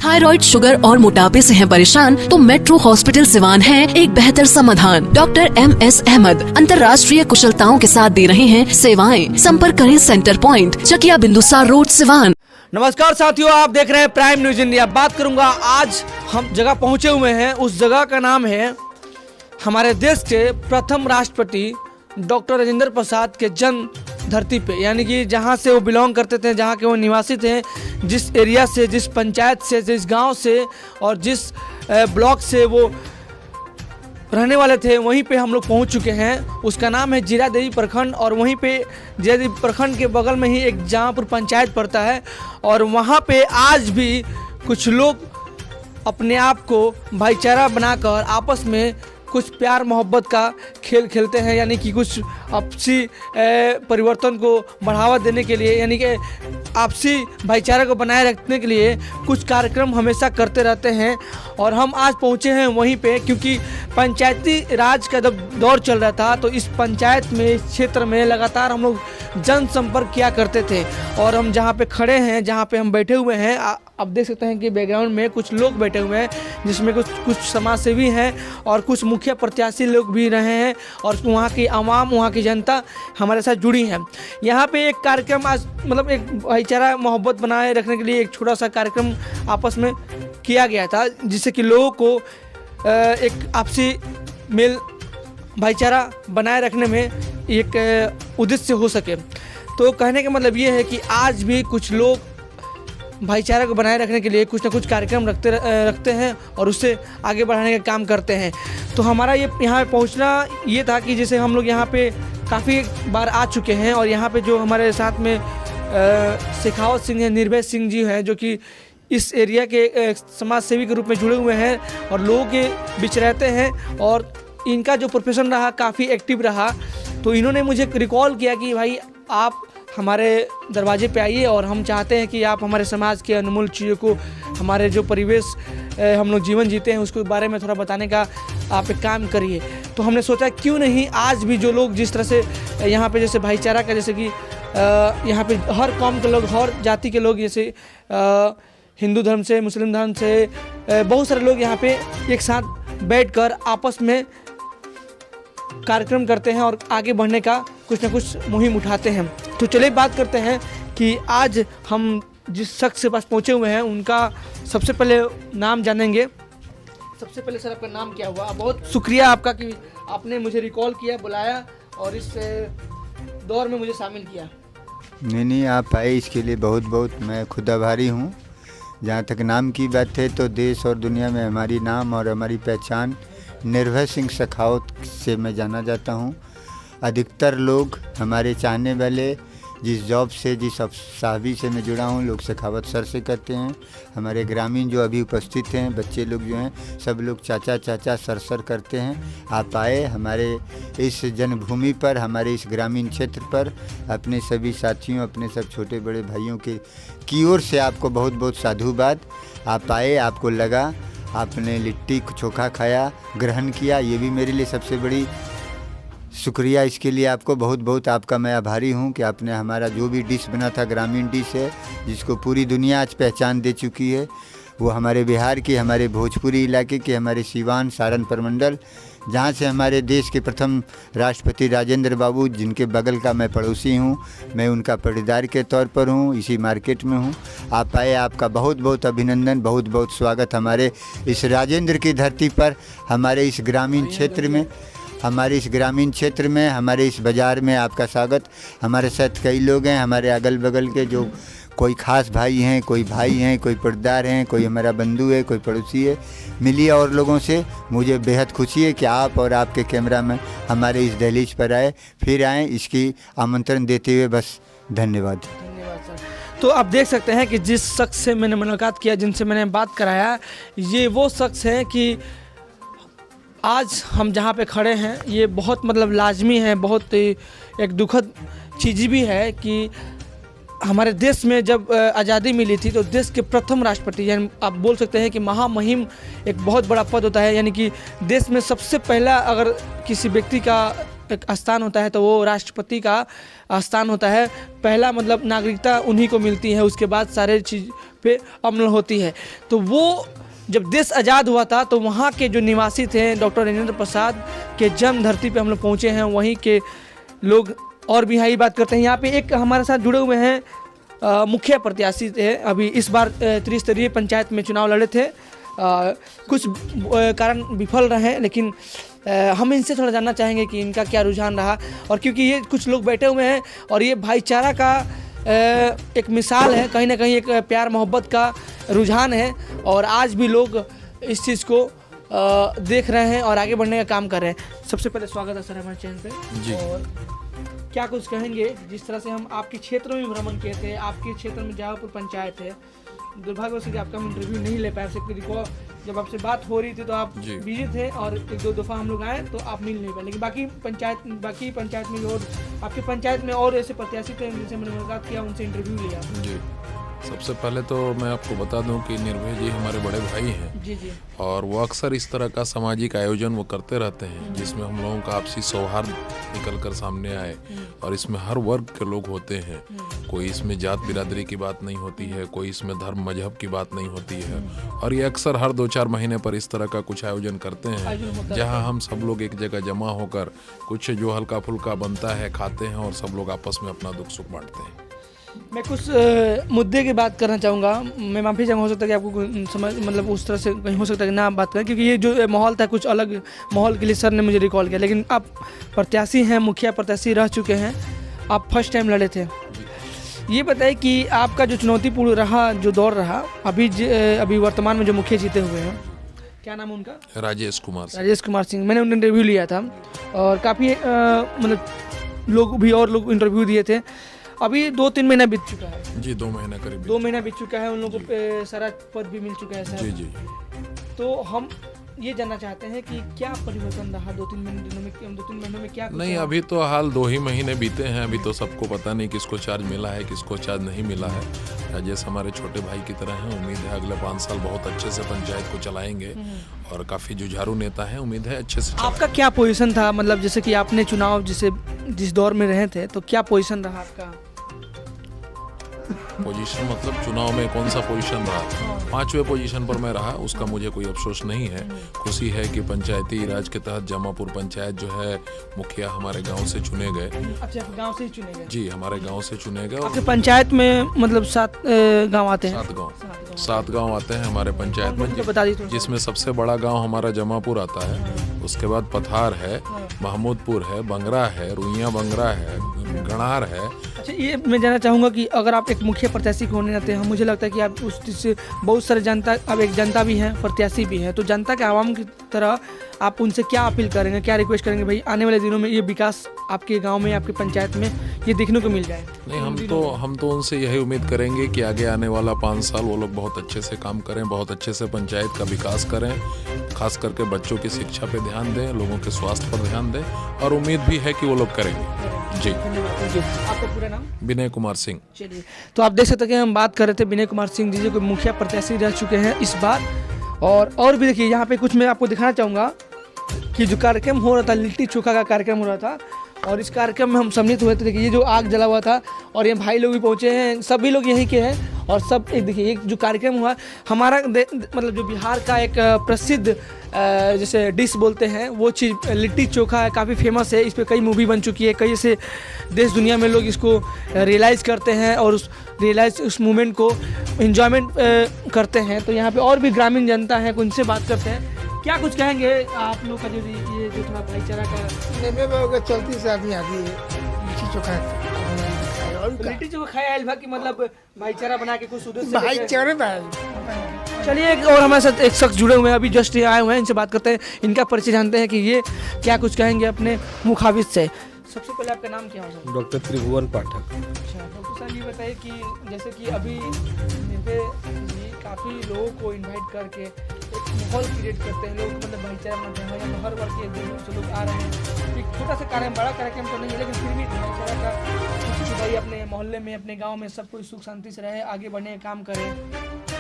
Thyroid, sugar और मोटापे से हैं परेशान तो मेट्रो हॉस्पिटल सिवान है एक बेहतर समाधान। डॉक्टर MS अहमद अंतर्राष्ट्रीय कुशलताओं के साथ दे रहे हैं सेवाएं। संपर्क करें center point, Chakiya Bindusar road, Siwan. नमस्कार साथियों, आप देख रहे हैं प्राइम न्यूज इंडिया। बात करूंगा, आज हम जगह पहुंचे हुए हैं, उस जगह का नाम है हमारे देश के प्रथम राष्ट्रपति डॉक्टर राजेंद्र प्रसाद के जन्म धरती पे, यानी कि जहां से वो बिलोंग करते थे, जहां के वो निवासी थे, जिस एरिया से, जिस पंचायत से, जिस गांव से और जिस ब्लॉक से वो रहने वाले थे, वहीं पे हम लोग पहुंच चुके हैं। उसका नाम है जीरादेवी प्रखंड और वहीं पे जीरादेवी प्रखंड के बगल में ही एक जहाँपुर पंचायत पड़ता है और वहाँ पे आज भी कुछ लोग अपने आप को भाईचारा बनाकर आपस में कुछ प्यार मोहब्बत का खेल खेलते हैं, यानी कि कुछ आपसी परिवर्तन को बढ़ावा देने के लिए, यानी कि आपसी भाईचारा को बनाए रखने के लिए कुछ कार्यक्रम हमेशा करते रहते हैं। और हम आज पहुंचे हैं वहीं पे, क्योंकि पंचायती राज का जब दौर चल रहा था तो इस पंचायत में, इस क्षेत्र में लगातार हम लोग जनसंपर्क किया करते थे। और हम जहाँ पे खड़े हैं, जहाँ पे हम बैठे हुए हैं, आप देख सकते हैं कि बैकग्राउंड में कुछ लोग बैठे हुए हैं, जिसमें कुछ समाज सेवी हैं और कुछ मुखिया प्रत्याशी लोग भी रहे हैं और वहाँ की आवाम, वहाँ की जनता हमारे साथ जुड़ी है। यहाँ पे एक कार्यक्रम आज, मतलब एक भाईचारा मोहब्बत बनाए रखने के लिए एक छोटा सा कार्यक्रम आपस में किया गया था, जिससे कि लोगों को एक आपसी मेल भाईचारा बनाए रखने में एक उद्देश्य हो सके। तो कहने का मतलब ये है कि आज भी कुछ लोग भाईचारा को बनाए रखने के लिए कुछ ना कुछ कार्यक्रम रखते हैं और उससे आगे बढ़ाने का काम करते हैं। तो हमारा ये यहाँ पे पहुँचना ये था कि जैसे हम लोग यहाँ पे काफ़ी बार आ चुके हैं और यहाँ पे जो हमारे साथ में शेखावत सिंह है, निर्भय सिंह जी हैं, जो कि इस एरिया के समाज सेवी के रूप में जुड़े हुए हैं और लोगों के बीच रहते हैं और इनका जो प्रोफेशन रहा काफ़ी एक्टिव रहा। तो इन्होंने मुझे रिकॉल किया कि भाई आप हमारे दरवाजे पे आइए और हम चाहते हैं कि आप हमारे समाज के अनमोल चीज़ों को, हमारे जो परिवेश हम लोग जीवन जीते हैं उसके बारे में थोड़ा बताने का आप एक काम करिए। तो हमने सोचा क्यों नहीं आज भी जो लोग जिस तरह से यहाँ पे जैसे भाईचारा का, जैसे कि यहाँ पे हर कौम के लोग, हर जाति के लोग, जैसे हिंदू धर्म से, मुस्लिम धर्म से बहुत सारे लोग यहाँ पे एक साथ बैठकर आपस में कार्यक्रम करते हैं और आगे बढ़ने का कुछ ना कुछ मुहिम उठाते हैं। तो चलिए बात करते हैं कि आज हम जिस शख्स के पास पहुँचे हुए हैं उनका सबसे पहले नाम जानेंगे। सबसे पहले सर, आपका नाम क्या हुआ? बहुत शुक्रिया आपका कि आपने मुझे रिकॉल किया, बुलाया और इस दौर में मुझे शामिल किया। नहीं, आप आए इसके लिए बहुत बहुत मैं खुद आभारी हूँ। जहाँ तक नाम की बात है तो देश और दुनिया में हमारी नाम और हमारी पहचान निर्भय सिंह शेखावत से मैं जाना जाता हूँ। अधिकतर लोग हमारे चाहने वाले, जिस जॉब से, जिस साहबी से मैं जुड़ा हूँ, लोग शेखावत सर से कहते हैं। हमारे ग्रामीण जो अभी उपस्थित हैं, बच्चे लोग जो हैं, सब लोग चाचा चाचा सर सर करते हैं। आप आए हमारे इस जन्मभूमि पर, हमारे इस ग्रामीण क्षेत्र पर। अपने सभी साथियों, अपने सब छोटे बड़े भाइयों की ओर से आपको बहुत बहुत साधुवाद। आप आए, आपको लगा, आपने लिट्टी चोखा खाया, ग्रहण किया, ये भी मेरे लिए सबसे बड़ी शुक्रिया। इसके लिए आपको बहुत बहुत आपका मैं आभारी हूँ कि आपने हमारा जो भी डिश बना था, ग्रामीण डिश है, जिसको पूरी दुनिया आज पहचान दे चुकी है, वो हमारे बिहार की, हमारे भोजपुरी इलाके के, हमारे सिवान सारण प्रमंडल, जहाँ से हमारे देश के प्रथम राष्ट्रपति राजेंद्र बाबू, जिनके बगल का मैं पड़ोसी हूँ, मैं उनका पटीदार के तौर पर हूँ, इसी मार्केट में हूँ। आप आए, आपका बहुत बहुत अभिनंदन, बहुत बहुत स्वागत हमारे इस राजेंद्र की धरती पर, हमारे इस ग्रामीण क्षेत्र में, हमारे इस ग्रामीण क्षेत्र में, हमारे इस बाज़ार में आपका स्वागत। हमारे साथ कई लोग हैं, हमारे अगल बगल के, जो कोई ख़ास भाई हैं, कोई भाई हैं, कोई पर्दार हैं, कोई हमारा बंधु है, कोई पड़ोसी है। मिलिए और लोगों से, मुझे बेहद खुशी है कि आप और आपके कैमरा में हमारे इस दहलीज पर आए, फिर आएँ, इसकी आमंत्रण देते हुए बस धन्यवाद। धन्यवाद सर। तो आप देख सकते हैं कि जिस शख्स से मैंने मुलाकात किया, जिनसे मैंने बात कराया, ये वो शख्स हैं कि आज हम जहाँ पे खड़े हैं ये बहुत मतलब लाजमी है, बहुत एक दुखद चीज़ भी है कि हमारे देश में जब आज़ादी मिली थी तो देश के प्रथम राष्ट्रपति, यानी आप बोल सकते हैं कि महामहिम एक बहुत बड़ा पद होता है, यानी कि देश में सबसे पहला अगर किसी व्यक्ति का एक स्थान होता है तो वो राष्ट्रपति का स्थान होता है। पहला मतलब नागरिकता उन्हीं को मिलती है, उसके बाद सारे चीज़ पे अमल होती है। तो वो जब देश आज़ाद हुआ था तो वहाँ के जो निवासी थे डॉक्टर राजेंद्र प्रसाद के जन्म धरती पे हम लोग पहुँचे हैं, वहीं के लोग और भी यहाँ ही बात करते हैं। यहाँ पे एक हमारे साथ जुड़े हुए हैं मुखिया प्रत्याशी थे, अभी इस बार त्रिस्तरीय पंचायत में चुनाव लड़े थे, कुछ कारण विफल रहे, लेकिन हम इनसे थोड़ा जानना चाहेंगे कि इनका क्या रुझान रहा। और क्योंकि ये कुछ लोग बैठे हुए हैं और ये भाईचारा का एक मिसाल है, कहीं ना कहीं एक प्यार मोहब्बत का रुझान है और आज भी लोग इस चीज़ को देख रहे हैं और आगे बढ़ने का काम कर रहे हैं। सबसे पहले स्वागत है सर हमारे चैनल पे जी। और क्या कुछ कहेंगे, जिस तरह से हम आपके क्षेत्र में भ्रमण किए थे, आपके क्षेत्र में जहापुर पंचायत है, दुर्भाग्य से आपका हम इंटरव्यू नहीं ले पाए सकते, जब आपसे बात हो रही थी तो आप बिजी थे और एक दो दफ़ा हम लोग आए तो आप मिल नहीं पाए, लेकिन बाकी पंचायत में और आपके पंचायत में और ऐसे प्रत्याशी थे जिनसे मैंने मुलाकात किया, उनसे इंटरव्यू लिया जी। सबसे पहले तो मैं आपको बता दूं कि निर्भय जी हमारे बड़े भाई हैं जी जी, और वो अक्सर इस तरह का सामाजिक आयोजन वो करते रहते हैं जिसमें हम लोगों का आपसी सौहार्द निकल कर सामने आए और इसमें हर वर्ग के लोग होते हैं। कोई इसमें जात बिरादरी की बात नहीं होती है, कोई इसमें धर्म मजहब की बात नहीं होती है और ये अक्सर हर 2-4 महीने पर इस तरह का कुछ आयोजन करते हैं जहाँ हम सब लोग एक जगह जमा होकर कुछ जो हल्का फुल्का बनता है खाते हैं और सब लोग आपस में अपना दुख सुख बांटते हैं। मैं कुछ मुद्दे की बात करना चाहूँगा, मैं माफ़ी चाहूँगा, हो सकता है कि आपको समझ मतलब उस तरह से कहीं हो सकता है कि ना बात करें, क्योंकि ये जो माहौल था कुछ अलग माहौल के लिए सर ने मुझे रिकॉल किया। लेकिन आप प्रत्याशी हैं, मुखिया प्रत्याशी रह चुके हैं, आप फर्स्ट टाइम लड़े थे, ये बताइए कि आपका जो चुनौतीपूर्ण रहा जो दौर रहा, अभी वर्तमान में जो मुखिया जीते हुए हैं, क्या नाम है उनका? राजेश कुमार सिंह। मैंने उनका इंटरव्यू लिया था और काफ़ी मतलब लोग भी और लोग इंटरव्यू दिए थे। अभी 2-3 महीना बीत चुका है जी, 2 महीना करीब 2 महीना बीत चुका है, उन लोगों को सारा पद भी मिल चुका है सर जी जी। तो हम ये जानना चाहते हैं कि क्या परिवर्तन रहा 2-3 महीनों में क्या नहीं, अभी तो हाल 2 ही महीने बीते हैं, अभी तो सबको पता नहीं किसको चार्ज मिला है किसको चार्ज नहीं मिला है। राजेश हमारे छोटे भाई की तरह हैं, उम्मीद है अगले 5 साल बहुत अच्छे से पंचायत को चलाएंगे और काफ़ी जुझारू नेता हैं, उम्मीद है अच्छे से। आपका क्या पोजीशन था, मतलब जैसे कि आपने चुनाव जिस दौर में रहे थे तो क्या पोजीशन रहा आपका? पोजीशन मतलब चुनाव में कौन सा पोजीशन रहा? 5वें पोजीशन पर मैं रहा, उसका मुझे कोई अफसोस नहीं है। खुशी है कि पंचायती राज के तहत जमापुर पंचायत जो है मुखिया हमारे गांव से चुने गए। अच्छा, गांव से ही चुने गए? जी, हमारे गांव से चुने गए। आपके पंचायत में मतलब 7 गांव आते हैं? 7 गांव आते हैं हमारे पंचायत में, जिसमें सबसे बड़ा गाँव हमारा जमापुर आता है, उसके बाद पथार है, महमूदपुर है, बंगरा है, रुइया बंगरा है, गणार है। अच्छा, ये मैं जानना चाहूँगा कि अगर आप एक मुखिया प्रत्याशी होने जाते हैं, मुझे लगता है कि आप उससे बहुत सारे जनता, अब एक जनता भी है प्रत्याशी भी है, तो जनता के आवाम की तरह आप उनसे क्या अपील करेंगे, क्या रिक्वेस्ट करेंगे भाई आने वाले दिनों में ये विकास आपके गांव में आपके पंचायत में ये देखने को मिल जाए? नहीं, हम तो उनसे यही उम्मीद करेंगे कि आगे आने वाला 5 साल वो लोग बहुत अच्छे से काम करें, बहुत अच्छे से पंचायत का विकास करें, खास करके बच्चों की शिक्षा पे ध्यान दें, लोगों के स्वास्थ्य पर ध्यान दें और उम्मीद भी है कि वो लोग करेंगे जी। आपका पूरा नाम? विनय कुमार सिंह। चलिए, तो आप देख सकते हैं कि हम बात कर रहे थे विनय कुमार सिंह जी जो मुखिया प्रत्याशी रह चुके हैं इस बार। और भी देखिए यहाँ पे कुछ मैं आपको दिखाना चाहूँगा कि जो कार्यक्रम हो रहा था, लिट्टी चोखा का कार्यक्रम हो रहा था और इस कार्यक्रम में हम सम्मिलित हुए थे। देखिए ये जो आग जला हुआ था और ये भाई लोग भी पहुँचे हैं, सभी लोग यहीं के हैं और सब एक देखिए एक जो कार्यक्रम हुआ हमारा मतलब जो बिहार का एक प्रसिद्ध जैसे डिश बोलते हैं वो चीज़ लिट्टी चोखा है, काफ़ी फेमस है, इस पर कई मूवी बन चुकी है, कई ऐसे देश दुनिया में लोग इसको रियलाइज़ करते हैं और उस मूवमेंट को इन्जॉयमेंट करते हैं। तो यहाँ पे और भी ग्रामीण जनता है, उनसे बात करते हैं। क्या कुछ कहेंगे आप लोग का ये जो थोड़ा भाईचारा का चलती से आदमी आती है लिट्टी चोखा खाया कि मतलब भाईचारा बना के कुछ उद्देश्य भाईचारे चलिए, और हमारे साथ एक शख्स जुड़े हुए हैं, अभी जस्ट आए हुए हैं, इनसे बात करते हैं, इनका परिचय जानते हैं कि ये क्या कुछ कहेंगे अपने मुखाबिज से। सबसे पहले आपका नाम क्या होगा? डॉक्टर त्रिभुवन पाठक। अच्छा डॉक्टर साहब, ये बताइए कि जैसे कि अभी काफ़ी लोगों को इनवाइट करके एक माहौल क्रिएट करते हैं, लोग मतलब भाईचारा मनाते हैं, यहाँ हर वर्ग के दूर से लोग आ रहे हैं, एक छोटा सा कार्यक्रम, बड़ा कार्यक्रम तो नहीं है लेकिन फिर भी भाईचारा का कुछ भाई अपने मोहल्ले में अपने गाँव में सब कोई सुख शांति से रहे, आगे बढ़ने का काम करे।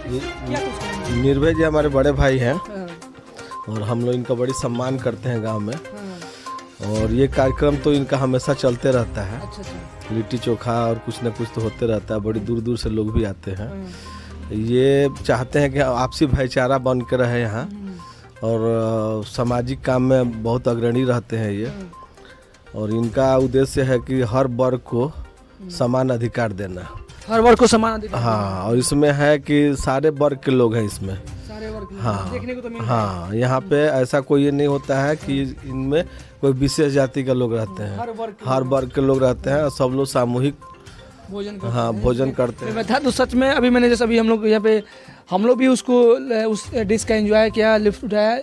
क्या कुछ निर्भय जी हमारे बड़े भाई हैं और हम लोग इनका बड़ी सम्मान करते हैं गांव में और ये कार्यक्रम तो इनका हमेशा चलते रहता है। अच्छा अच्छा। लिट्टी चोखा और कुछ ना कुछ तो होते रहता है, बड़ी दूर दूर से लोग भी आते हैं। ये चाहते हैं कि आपसी भाईचारा बन के रहे यहाँ, और सामाजिक काम में बहुत अग्रणी रहते हैं ये। और इनका उद्देश्य है कि हर वर्ग को समान अधिकार देना। हर वर्ग को समान अधिकार। हाँ, और इसमें है कि सारे वर्ग के लोग हैं इसमें। सारे वर्ग के लोग हाँ देखने को तो मिल हाँ, यहाँ पे ऐसा कोई ये नहीं होता है कि इनमें कोई विशेष जाति के लोग रहते हैं। हर वर्ग के लोग रहते हैं और सब लोग सामूहिक भोजन हाँ भोजन करते हैं। मैं था तो सच में अभी मैंने जैसे अभी हम लोग यहाँ पे हम लोग भी उसको उस डिश का एंजॉय किया, लिफ्ट उठाया।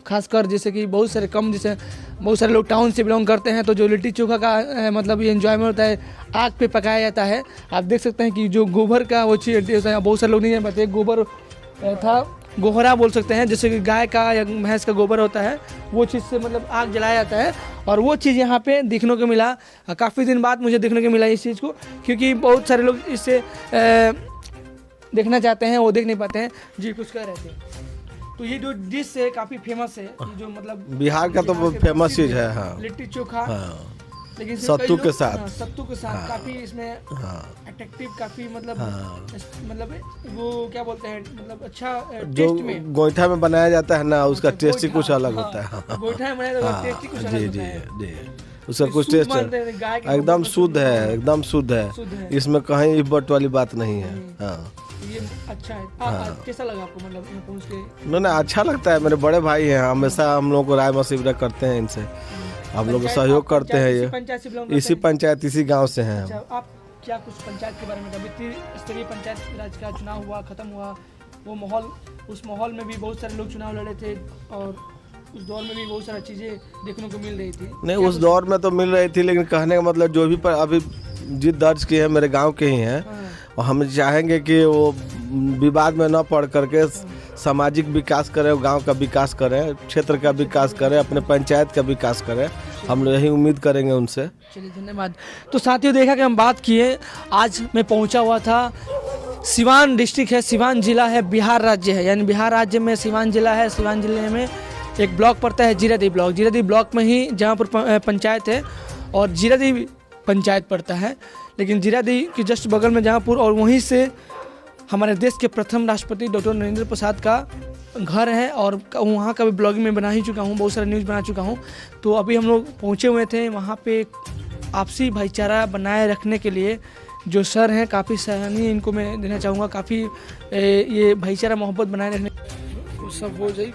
खासकर जैसे कि बहुत सारे कम जैसे बहुत सारे लोग टाउन से बिलोंग करते हैं, तो जो लिट्टी चोखा का मतलब ये एंजॉयमेंट होता है आग पे पकाया जाता है। आप देख सकते हैं कि जो गोबर का वो चीज़ होता है, बहुत सारे लोग नहीं जान पाते। गोबर था, गोहरा बोल सकते हैं, जैसे कि गाय का या भैंस का गोबर होता है, वो चीज़ से मतलब आग जलाया जाता है। और वो चीज़ यहाँ पे देखने को मिला, काफ़ी दिन बाद मुझे देखने को मिला इस चीज़ को, क्योंकि बहुत सारे लोग इससे देखना चाहते हैं, वो देख नहीं पाते हैं। जी कुछ कह रहे थे। तो ये जो डिश है काफ़ी फेमस है, ये जो मतलब बिहार का तो फेमस चीज़ है। हाँ, लिट्टी चोखा। हाँ, लेकिन सत्तू के साथ। सत्तू के साथ काफ़ी इसमें अट्रैक्टिव, काफ़ी मतलब मतलब वो क्या बोलते हैं, मतलब अच्छा जो टेस्ट में गोईठा में बनाया जाता है ना, उसका टेस्ट ही कुछ अलग होता है। गोईठा में बनाया जाता है, टेस्ट ही कुछ अलग जी होता जी है। जी, उसका कुछ टेस्ट एकदम शुद्ध है, एकदम शुद्ध है। इसमें कहीं इबट वाली बात नहीं है। हाँ, ये अच्छा है। कैसा लगा आपको, मतलब यहाँ पहुँच के? नहीं अच्छा लगता है। मेरे बड़े भाई हैं, हमेशा हम लोग को राय मशविरा करते हैं इनसे, हम लोग सहयोग करते हैं। ये पंचायत से belong इसी करते पंचायत इसी गांव से हैं। हैं? अच्छा, आप क्या कुछ पंचायत के बारे में, अभी स्तरीय पंचायत राज का चुनाव हुआ, खत्म हुआ, वो माहौल, उस माहौल में भी बहुत सारे लोग चुनाव लड़े थे, और उस दौर में भी बहुत सारी चीज़ें देखने को मिल रही थी। नहीं, उस दौर में तो मिल रही थी, लेकिन कहने का मतलब जो भी पर अभी जीत दर्ज की है मेरे गांव के ही हैं, और हम चाहेंगे कि वो विवाद में न पड़ करके सामाजिक विकास करें, गांव का विकास करें, क्षेत्र का विकास करें, अपने पंचायत का विकास करें। हम लोग यही उम्मीद करेंगे उनसे। चलिए धन्यवाद। तो साथियों, देखा कि हम बात किए, आज मैं पहुंचा हुआ था, सिवान डिस्ट्रिक्ट है, सिवान जिला है, बिहार राज्य है, यानी बिहार राज्य में सिवान जिला है। सिवान जिले में एक ब्लॉक पड़ता है जीरादेई ब्लॉक। जीरादेई ब्लॉक में ही जहाँ पर पंचायत है, और जीरादेई पंचायत पड़ता है, लेकिन जीरादेई के जस्ट बगल में जहाँपुर, और वहीं से हमारे देश के प्रथम राष्ट्रपति डॉक्टर नरेंद्र प्रसाद का घर है। और वहाँ का भी ब्लॉगिंग में बना ही चुका हूँ, बहुत सारे न्यूज़ बना चुका हूँ। तो अभी हम लोग पहुँचे हुए थे वहाँ पे, आपसी भाईचारा बनाए रखने के लिए जो सर हैं, काफ़ी सराहनीय इनको मैं देना चाहूँगा। काफ़ी ये भाईचारा मोहब्बत बनाए रखने सब हो जाए।